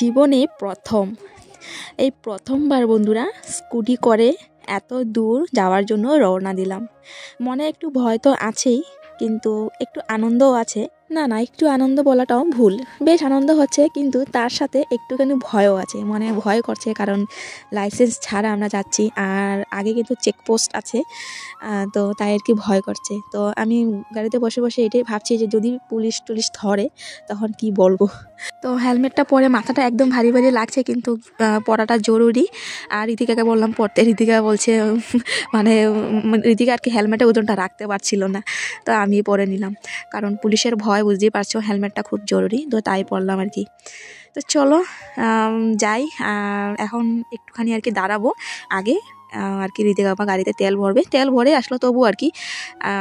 জীবনে প্রথম এই প্রথমবার বন্ধুরা স্কুটি করে এত দূর যাওয়ার জন্য রওনা দিলাম। মনে একটু ভয় তো আছেই, কিন্তু একটু আনন্দও আছে। না একটু আনন্দ বলাটাও ভুল, বেশ আনন্দ হচ্ছে, কিন্তু তার সাথে একটুখানি ভয়ও আছে। মনে ভয় করছে, কারণ লাইসেন্স ছাড়া আমরা যাচ্ছি, আর আগে কিন্তু চেকপোস্ট আছে, তো তাই আর কি ভয় করছে। তো আমি গাড়িতে বসে বসে এটাই ভাবছি যে যদি পুলিশ টুলিশ ধরে তখন কি বলবো। তো হেলমেটটা পরে মাথাটা একদম ভারী ভারী লাগছে, কিন্তু পরাটা জরুরি। আর ঋতিকাকে বললাম পরতে, ঋতিকা বলছে মানে ঋতিকা আর কি হেলমেটের ওজনটা রাখতে পারছিল না, তো আমি পরে নিলাম, কারণ পুলিশের ভয় বুঝতেই পারছো, হেলমেটটা খুব জরুরি, তো তাই পরলাম আর কি। তো চলো যাই। এখন একটুখানি আর কি দাঁড়াবো আগে, আর কি ঋতিকা বাবা গাড়িতে তেল ভরবে, তেল ভরে আসলো তবু আর কি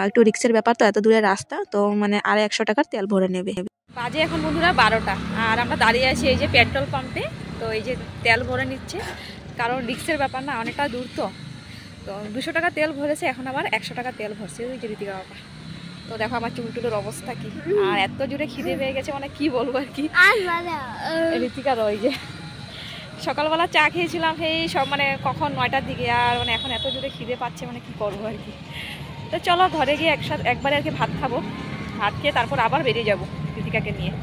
একটু রিক্সের ব্যাপার, তো এত দূরের রাস্তা, তো মানে আর 100 টাকার তেল ভরে নেবে। বাজে এখন বন্ধুরা 12টা, আর আমরা দাঁড়িয়ে আছি এই যে পেট্রোল পাম্পে। তো এই যে তেল ভরে নিচ্ছে, কারণ রিক্সের ব্যাপার না, অনেকটা দূর, তো 200 টাকা তেল ভরেছে, এখন আবার 100 টাকা তেল ভরছে ওই যে ঋতিকা বাবা। তো দেখো আমার চুলটুলোর অবস্থা কি, আর এত জোরে খিদে পেয়ে গেছে, মানে কি বলবো আর কি। ঋতিকার ওই যে সকালবেলা চা খেয়েছিলাম সেই সব, মানে কখন 9টার দিকে, আর মানে এখন এত জোরে খিদে পাচ্ছে, মানে কি করবো আর কি। তো চলো ঘরে গিয়ে একবারে আর কি ভাত খাবো, ভাত খেয়ে তারপর আবার বেরিয়ে যাবো ঋতিকাকে নিয়ে।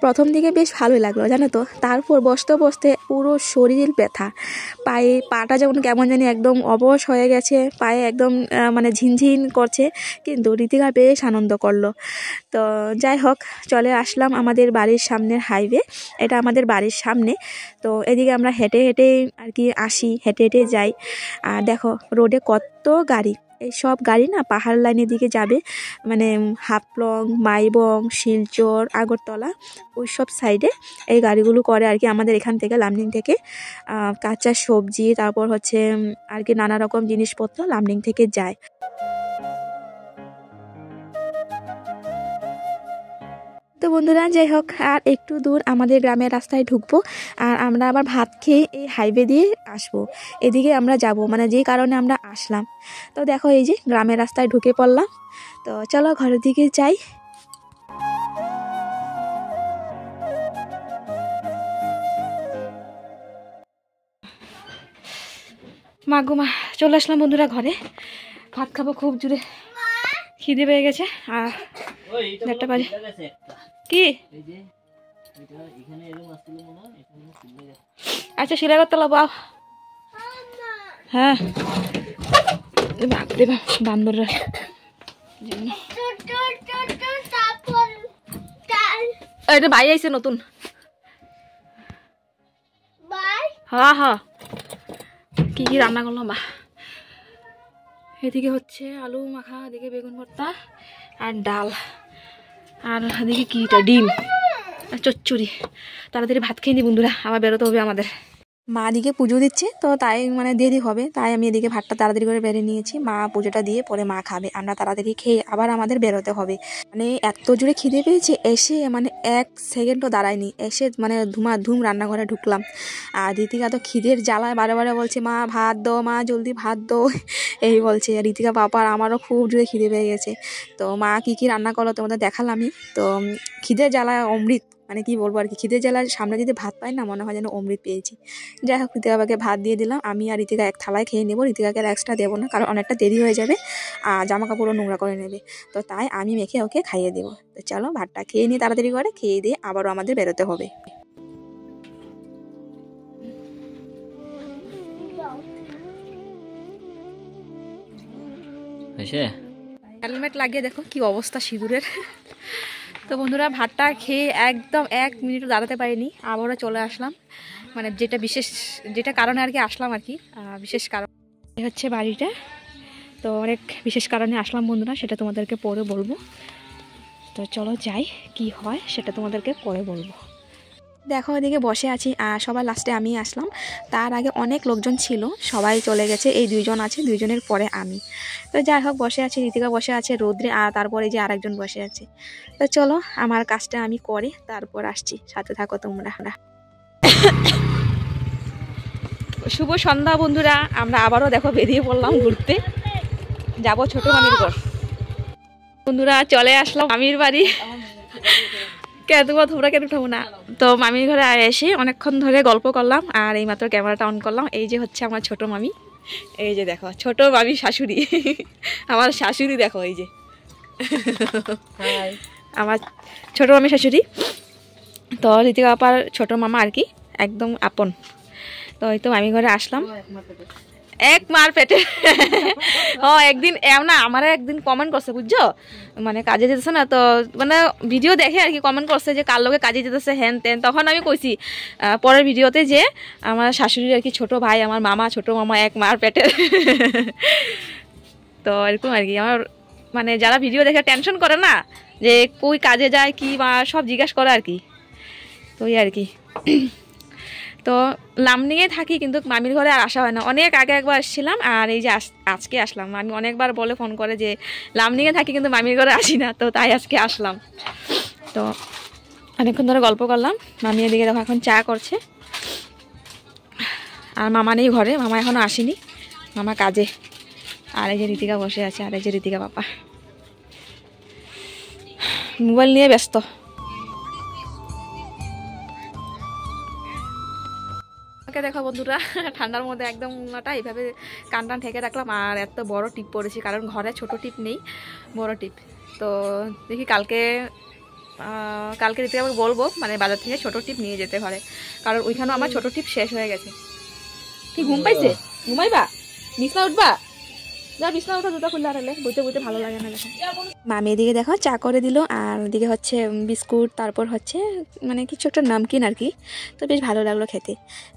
প্রথম দিকে বেশ ভালোই লাগলো জানো তো, তারপর বসতে বসতে পুরো শরীর ব্যথা, পাটা যেমন কেমন জানি একদম অবশ হয়ে গেছে, পায়ে একদম মানে ঝিনঝিন করছে, কিন্তু ঋতিকা বেশ আনন্দ করলো। তো যাই হোক, চলে আসলাম আমাদের বাড়ির সামনের হাইওয়ে, এটা আমাদের বাড়ির সামনে। তো এদিকে আমরা হেঁটে হেঁটে আর কি আসি, হেঁটে হেঁটে যাই। আর দেখো রোডে কত গাড়ি, এই সব গাড়ি না পাহাড় লাইনের দিকে যাবে, মানে হাফলং, মাইবং, শিলচর, আগরতলা, ওই সব সাইডে এই গাড়িগুলো করে আর কি। আমাদের এখান থেকে লামডিং থেকে কাঁচা সবজি, তারপর হচ্ছে আর কি নানা রকম জিনিসপত্র লামডিং থেকে যায়। তো বন্ধুরা যাই হোক, আর একটু দূর আমাদের গ্রামের রাস্তায় ঢুকবো, আর আমরা আবার ভাত খেয়ে এই হাইওয়ে দিয়ে আসবো, এদিকে আমরা যাব, মানে যেই কারণে আমরা আসলাম। তো দেখো এই যে গ্রামের রাস্তায় ঢুকে পড়লাম, তো চলো ঘরের দিকে যাই। মা গো মা, চলে আসলাম বন্ধুরা ঘরে, ভাত খাবো, খুব জোরে খিদে পেয়ে গেছে। আর একটা বাজে কি, আচ্ছা শিলা করতে লাভ, হ্যাঁ বান্দররা এটা ভাই আইছে নতুন, হ্যাঁ হ্যাঁ। কি কি রান্না করলাম বা, এদিকে হচ্ছে আলু মাখা, এদিকে বেগুন ভর্তা আর ডাল, আর এদিকে কিটা ডিম আর চচ্চড়ি। তাড়াতাড়ি ভাত খেয়ে নি বন্ধুরা, আবার বেরোতে হবে আমাদের। মা দিকে পুজো দিচ্ছে, তো তাই মানে দেরি হবে, তাই আমি এদিকে ভাতটা তাড়াতাড়ি করে বেরিয়ে নিয়েছি। মা পুজোটা দিয়ে পরে মা খাবে, আমরা তাড়াতাড়ি খেয়ে আবার আমাদের বেরোতে হবে। মানে এত জোরে খিদে পেয়েছে, এসে মানে 1 সেকেন্ডও দাঁড়ায়নি, এসে মানে ধুমাধুম রান্নাঘরে ঢুকলাম। আর ঋতিকা তো খিদের জ্বালায় বারে বারে বলছে মা ভাত দো, মা জলদি ভাত দো, এই বলছে। ঋতিকা বাবার আমারও খুব জোরে খিদে পেয়ে গেছে। তো মা কি রান্না করলো তোমাদের দেখালামই। তো খিদের জ্বালায় অমৃত, মানে কি বলবো আর কি, খিদের জ্বালায় সামনে যদি ভাত পাই না, মনে হয় যেন অমৃত পেয়েছি। যাই হোক, ঋতিকা বাবাকে ভাত দিয়ে দিলাম, আমি আর ঋতিকা এক থালায় খেয়ে নেবো, ঋতিকাকে এক্সট্রা দেবো না, কারণ অনেকটা দেরি হয়ে যাবে আর জামা কাপড়ও নোংরা করে নেবে, তো তাই আমি মেখে ওকে খাইয়ে দেবো। তো চলো ভাতটা খেয়ে নিই তাড়াতাড়ি করে, খেয়ে দিয়ে আবারও আমাদের বেরোতে হবে। হেলমেট লাগিয়ে দেখো কি অবস্থা সিঁদুরের। তো বন্ধুরা ভাতটা খেয়ে একদম 1 মিনিটও দাঁড়াতে পারিনি, আবারও চলে আসলাম, মানে যেটা কারণে আর কি আসলাম আর কি, বিশেষ কারণ হচ্ছে বাড়িটা। তো অনেক বিশেষ কারণে আসলাম বন্ধুরা, সেটা তোমাদেরকে পরে বলবো। তো চলো যাই, কি হয় সেটা তোমাদেরকে পরে বলবো। দেখো এদিকে বসে আছি, আর সবার লাস্টে আমি আসলাম, তার আগে অনেক লোকজন ছিল, সবাই চলে গেছে, এই 2 জন আছে, 2 জনের পরে আমি। তো যাই হোক বসে আছি, ঋতিকা বসে আছে রোদ্রে, আর তারপরে যে আরেকজন বসে আছে। তো চলো আমার কাজটা আমি করে তারপর আসছি, সাথে থাকো তোমরা। শুভ সন্ধ্যা বন্ধুরা, আমরা আবারও দেখো বেরিয়ে পড়লাম ঘুরতে, যাব ছোট মামির ঘর। বন্ধুরা চলে আসলাম মামির বাড়ি। তোমরা কেন উঠাবো না? তো মামির ঘরে এসে অনেকক্ষণ ধরে গল্প করলাম, আর এইমাত্র ক্যামেরাটা অন করলাম। এই যে হচ্ছে আমার ছোট মামি, এই যে দেখো ছোট মামি শাশুড়ি। আমার শাশুড়ি দেখো, এই যে আমার ছোট মামি শাশুড়ি। তো ঋতিকা আপার ছোট মামা আর কি, একদম আপন। তো এই তো মামি ঘরে আসলাম, এক মার পেটে। ও একদিন না আমার একদিন কমেন্ট করছে বুঝছো, মানে কাজে যেতেছে না, তো মানে ভিডিও দেখে আর কি কমেন্ট করছে যে কার লোকে কাজে যেতেছে হ্যান তেন। তখন আমি কইছি পরের ভিডিওতে যে আমার শাশুড়ির আর কি ছোট ভাই, আমার মামা ছোট মামা এক মার পেটে। তো এরকম আর কি, আমার মানে যারা ভিডিও দেখে টেনশন করে না যে কই কাজে যায় কি বা সব জিজ্ঞাসা করে আর কি, তো এই আর কি। তো লামডিংয়ে থাকি, কিন্তু মামির ঘরে আর আসা হয় না। অনেক আগে একবার আসছিলাম, আর এই যে আজকে আসলাম। মামি অনেকবার বলে ফোন করে যে লামডিংয়ে থাকি কিন্তু মামির ঘরে আসি না, তো তাই আজকে আসলাম। তো অনেকক্ষণ ধরে গল্প করলাম। মামি এদিকে দেখো এখন চা করছে, আর মামা নেই ঘরে, মামা এখনও আসেনি, মামা কাজে। আর এই যে ঋতিকা বসে আছে, আর এই যে ঋতিকা বাবা মোবাইল নিয়ে ব্যস্ত। দেখো বন্ধুরা, ঠান্ডার মধ্যে একদম এইভাবে কান টান ঠেকে রাখলাম, আর এত বড় টিপ পরেছি, কারণ ঘরে ছোট টিপ নেই, বড় টিপ। তো দেখি কালকে ঋতিকা আমাকে বলবো মানে বাজার থেকে ছোট টিপ নিয়ে যেতে পারে, কারণ ওইখানেও আমার ছোট টিপ শেষ হয়ে গেছে। কি ঘুম পাইছে? ঘুমাইবা? বিছনা উঠবা? যা বিছনা উঠা, দুটো খুললে আড়ালে বইতে বইতে ভালো লাগে না। দেখো মামি এদিকে দেখো চা করে দিল, আর ওদিকে হচ্ছে বিস্কুট, তারপর হচ্ছে মানে কিছু একটা নামকিন আর কি, তো বেশ ভালো লাগলো খেতে।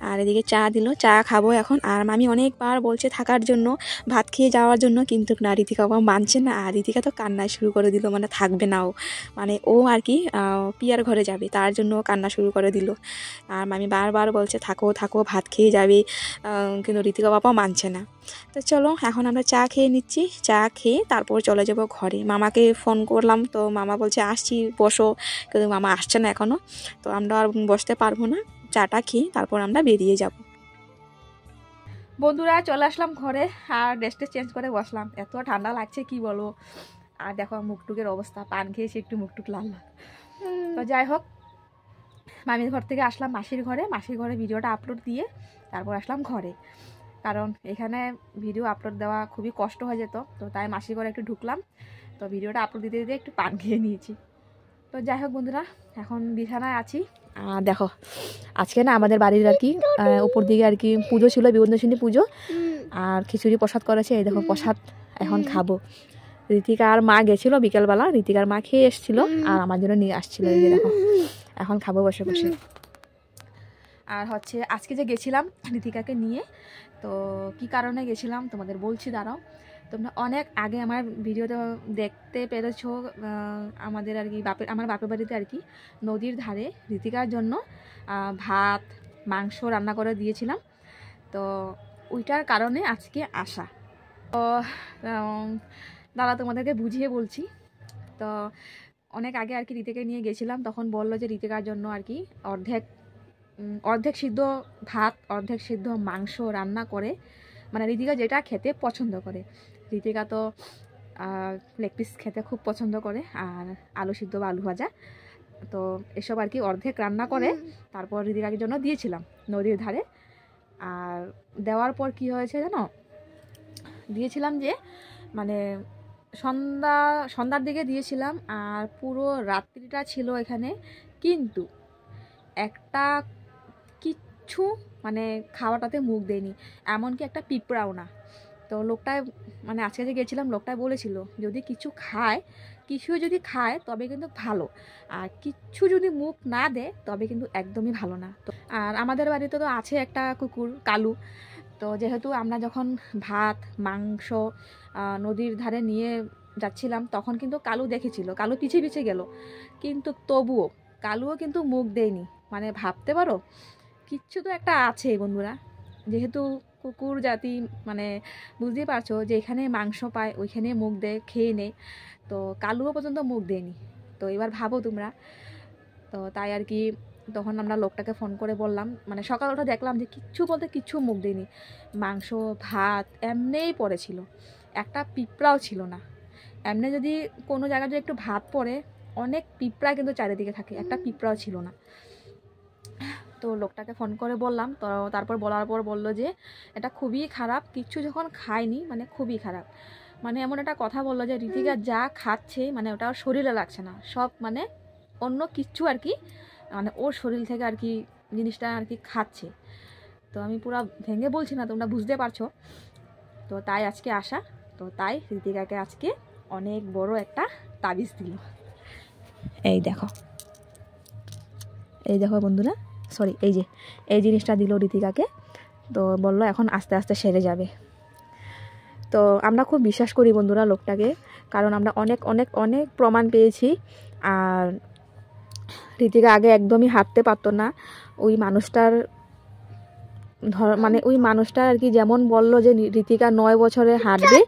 আর এদিকে চা দিল, চা খাবো এখন। আর মামি অনেকবার বলছে থাকার জন্য, ভাত খেয়ে যাওয়ার জন্য, কিন্তু না, ঋতিকা বাবা মানছে না। আর ঋতিকা তো কান্না শুরু করে দিল, মানে থাকবে না ও, মানে ও আর কি পিয়ার ঘরে যাবে, তার জন্য কান্না শুরু করে দিল। আর মামি বারবার বলছে থাকো থাকো, ভাত খেয়ে যাবে, কিন্তু ঋতিকা বাবাও মানছে না। তো চলো এখন আমরা চা খেয়ে নিচ্ছি, চা খেয়ে তারপর চলে যাব ঘরে। মামাকে ফোন করলাম, তো মামা বলছে আসছি বসো, কিন্তু মামা আসছে না এখনও, তো আমরা আর বসতে পারবো না। চাটা খেয়ে তারপর আমরা বেরিয়ে যাব। বন্ধুরা চলে আসলাম ঘরে, আর ড্রেসটা চেঞ্জ করে বসলাম, এত ঠান্ডা লাগছে কি বলবো। আর দেখো মুখটুকের অবস্থা, পান খেয়েছি একটু মুখটুক লাল লাল। তো যাই হোক, মামির ঘর থেকে আসলাম মাসির ঘরে ভিডিওটা আপলোড দিয়ে তারপর আসলাম ঘরে, কারণ এখানে ভিডিও আপলোড দেওয়া খুবই কষ্ট হয়ে যেত। তো তাই মাসির ঘরে একটু ঢুকলাম, তো ভিডিওটা আপলোড দিতে দিতে একটু পান খেয়ে নিয়েছি। তো যাই হোক বন্ধুরা, এখন বিছানায় আছি। আর দেখো আজকে না আমাদের বাড়ির আর কি উপর দিকে আর কি পুজো ছিল, বিবন্ধনী পুজো, আর খিচুড়ি প্রসাদ করেছে। এই দেখো প্রসাদ এখন খাবো। ঋতিকার মা গেছিলো বিকেলবেলা, ঋতিকার মা খেয়ে এসেছিল আর আমার জন্য নিয়ে আসছিল। এই যে দেখো এখন খাবো বসে বসে। আর হচ্ছে আজকে যে গেছিলাম ঋতিকাকে নিয়ে, তো কি কারণে গেছিলাম তোমাদের বলছি, দাঁড়াও। তোমরা অনেক আগে আমার ভিডিওতে দেখতে পেরেছো, আমাদের আর কি আমার বাপের বাড়িতে আর কি নদীর ধারে ঋতিকার জন্য ভাত মাংস রান্না করে দিয়েছিলাম, তো ওইটার কারণে আজকে আসা। তো দাঁড়া তোমাদেরকে বুঝিয়ে বলছি। তো অনেক আগে আর কি ঋতিকাকে নিয়ে গেছিলাম, তখন বললো যে ঋতিকার জন্য আর কি অর্ধেক সিদ্ধ ভাত অর্ধেক সিদ্ধ মাংস রান্না করে, মানে ঋতিকা যেটা খেতে পছন্দ করে। ঋতিকা তো লেগ পিস খেতে খুব পছন্দ করে, আর আলু সিদ্ধ বা আলু ভাজা, তো এসব আর কি অর্ধেক রান্না করে তারপর ঋতিকার জন্য দিয়েছিলাম নদীর ধারে। আর দেওয়ার পর কি হয়েছে জানো, দিয়েছিলাম যে মানে সন্ধ্যার দিকে দিয়েছিলাম, আর পুরো রাত্রিটা ছিল এখানে, কিন্তু একটা কিচ্ছু মানে খাওয়াটাতে মুখ দেয়নি, এমনকি একটা পিঁপড়াও না। তো লোকটায় মানে আজকে যে গেছিলাম লোকটায় বলেছিল যদি কিছু যদি খায় তবে কিন্তু ভালো, আর কিচ্ছু যদি মুখ না দেয় তবে কিন্তু একদমই ভালো না। তো আর আমাদের বাড়িতে তো আছে একটা কুকুর কালু, তো যেহেতু আমরা যখন ভাত মাংস নদীর ধারে নিয়ে যাচ্ছিলাম তখন কিন্তু কালু দেখেছিল, কালু পিছিয়ে পিছিয়ে গেল, কিন্তু তবুও কালুও কিন্তু মুখ দেয়নি। মানে ভাবতে পারো, কিচ্ছু তো একটা আছে বন্ধুরা, যেহেতু কুকুর জাতি, মানে বুঝতেই পারছো যে এখানে মাংস পায় ওইখানে মুখ দেয়, খেয়ে নেয়, তো কালুও পর্যন্ত মুখ দেয়নি। তো এবার ভাবো তোমরা। তো তাই আর কি তখন আমরা লোকটাকে ফোন করে বললাম, মানে সকাল উঠে দেখলাম যে কিচ্ছু বলতে কিচ্ছু মুখ দিইনি, মাংস ভাত এমনিই পড়েছিল, একটা পিঁপড়াও ছিল না। এমনি যদি কোনো জায়গায় যদি একটু ভাত পড়ে অনেক পিঁপড়া কিন্তু চারিদিকে থাকে, একটা পিঁপড়াও ছিল না। তো লোকটাকে ফোন করে বললাম, তো তারপর বলার পর বলল যে এটা খুবই খারাপ, কিচ্ছু যখন খায়নি মানে খুবই খারাপ, মানে এমন একটা কথা বললো যে ঋতিকা যা খাচ্ছে মানে ওটা ওর শরীরে লাগছে না, সব মানে অন্য কিচ্ছু আর কি, মানে ওর শরীর থেকে আর কি জিনিসটা আর কি খাচ্ছে। তো আমি পুরো ভেঙে বলছি না, তোমরা বুঝতে পারছো। তো তাই আজকে আসা, তো তাই ঋতিকাকে আজকে অনেক বড় একটা তাবিজ দিল। এই দেখো, এই দেখো বন্ধুরা, সরি এই জিনিসটা দিল ঋতিকাকে। তো বললো এখন আস্তে আস্তে সেরে যাবে। তো আমরা খুব বিশ্বাস করি বন্ধুরা লোকটাকে, কারণ আমরা অনেক অনেক অনেক প্রমাণ পেয়েছি। আর ঋতিকা আগে একদমই হাঁটতে পারতো না, ওই মানুষটার মানে ওই মানুষটা আর কি যেমন বললো যে ঋতিকা 9 বছরে হাঁটবে,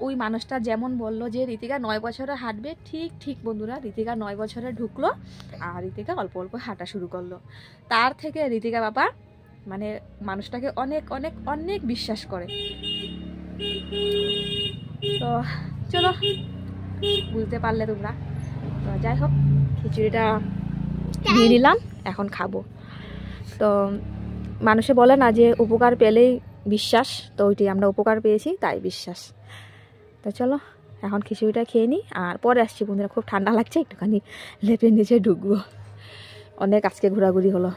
ওই মানুষটা যেমন বললো যে ঋতিকা 9 বছরে হাঁটবে, ঠিক ঠিক বন্ধুরা ঋতিকা 9 বছরে ঢুকলো আর ঋতিকা অল্প অল্প হাঁটা শুরু করলো। তার থেকে ঋতিকা বাবা মানে মানুষটাকে অনেক অনেক অনেক বিশ্বাস করে। তো চলো, বুঝতে পারলে তোমরা। তো যাই হোক, খিচুড়িটা দিয়ে নিলাম, এখন খাবো। তো মানুষে বলে না যে উপকার পেলেই বিশ্বাস, তো ওইটি আমরা উপকার পেয়েছি তাই বিশ্বাস। তো চলো এখন খিচুড়িটা খেয়ে নিই, আর পরে আসছি বন্ধুরা, খুব ঠান্ডা লাগছে, একটুখানি লেপের নিচে ঢুকবো, অনেক আজকে ঘোরাঘুরি হলো।